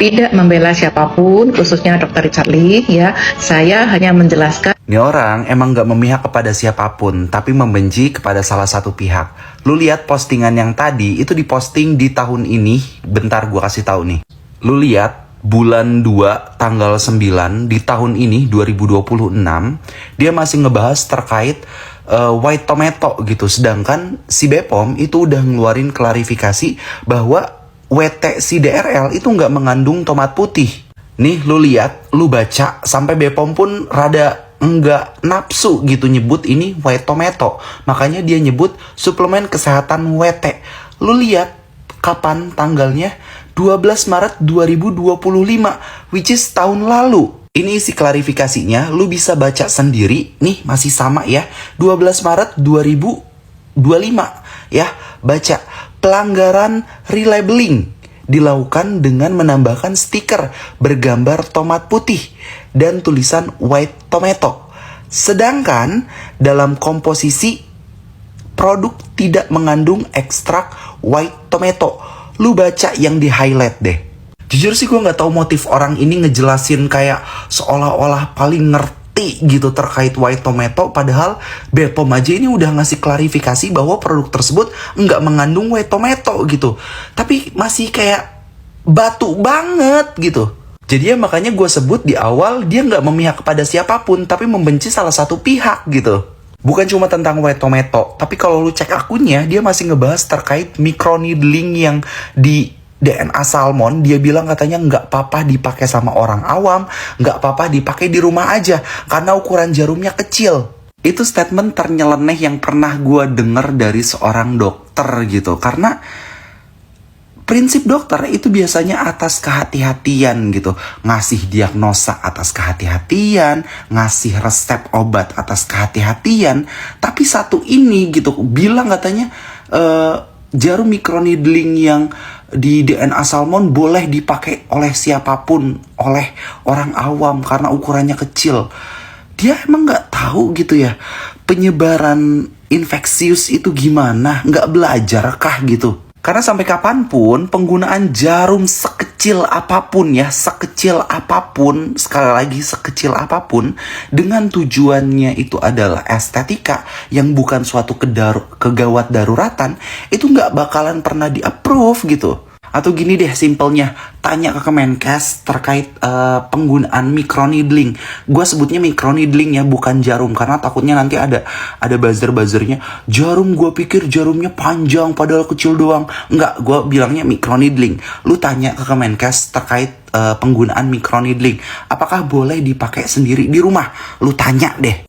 tidak membela siapapun, khususnya Dr. Richard Lee ya. Saya hanya menjelaskan. Ini orang emang gak memihak kepada siapapun, tapi membenci kepada salah satu pihak. Lu lihat postingan yang tadi, itu diposting di tahun ini. Bentar gua kasih tahu nih. Lu lihat bulan 2 tanggal 9 di tahun ini 2026, dia masih ngebahas terkait white tomato gitu. Sedangkan si Bepom itu udah ngeluarin klarifikasi bahwa WTCDRL itu nggak mengandung tomat putih. Nih lu lihat, lu baca, sampai Bepom pun rada nggak nafsu gitu nyebut ini white tomato. Makanya dia nyebut suplemen kesehatan WT. Lu lihat kapan tanggalnya? 12 Maret 2025, which is tahun lalu. Ini isi klarifikasinya, lu bisa baca sendiri. Nih masih sama ya, 12 Maret 2025 ya. Baca, pelanggaran relabeling dilakukan dengan menambahkan stiker bergambar tomat putih dan tulisan white tomato. Sedangkan dalam komposisi produk tidak mengandung ekstrak white tomato. Lu baca yang di highlight deh. Jujur sih gue gak tahu motif orang ini ngejelasin kayak seolah-olah paling ngerti gitu terkait white tomato. Padahal Bepom aja ini udah ngasih klarifikasi bahwa produk tersebut nggak mengandung white tomato gitu. Tapi masih kayak batu banget gitu. Jadi ya makanya gue sebut di awal dia nggak memihak kepada siapapun, tapi membenci salah satu pihak gitu. Bukan cuma tentang white tomato, tapi kalau lu cek akunnya, dia masih ngebahas terkait microneedling yang di DNA salmon. Dia bilang katanya nggak apa-apa dipakai sama orang awam, nggak apa-apa dipakai di rumah aja, karena ukuran jarumnya kecil. Itu statement ternyeleneh yang pernah gue denger dari seorang dokter gitu. Karena prinsip dokter itu biasanya atas kehati-hatian gitu. Ngasih diagnosa atas kehati-hatian, ngasih resep obat atas kehati-hatian. Tapi satu ini gitu, bilang katanya jarum microneedling yang di DNA salmon boleh dipakai oleh siapapun, oleh orang awam karena ukurannya kecil. Dia emang nggak tahu gitu ya penyebaran infeksius itu gimana? Nggak belajar kah gitu? Karena sampai kapanpun penggunaan jarum sekecil apapun ya, sekecil apapun, sekali lagi sekecil apapun, dengan tujuannya itu adalah estetika yang bukan suatu kegawat daruratan, itu nggak bakalan pernah di-approve gitu. Atau gini deh simpelnya, tanya ke Kemenkes terkait penggunaan microneedling. Gue sebutnya microneedling ya, bukan jarum, karena takutnya nanti ada buzzer-buzzernya. Jarum, gue pikir jarumnya panjang padahal kecil doang. Enggak, gue bilangnya microneedling. Lu tanya ke Kemenkes terkait penggunaan microneedling. Apakah boleh dipakai sendiri di rumah? Lu tanya deh.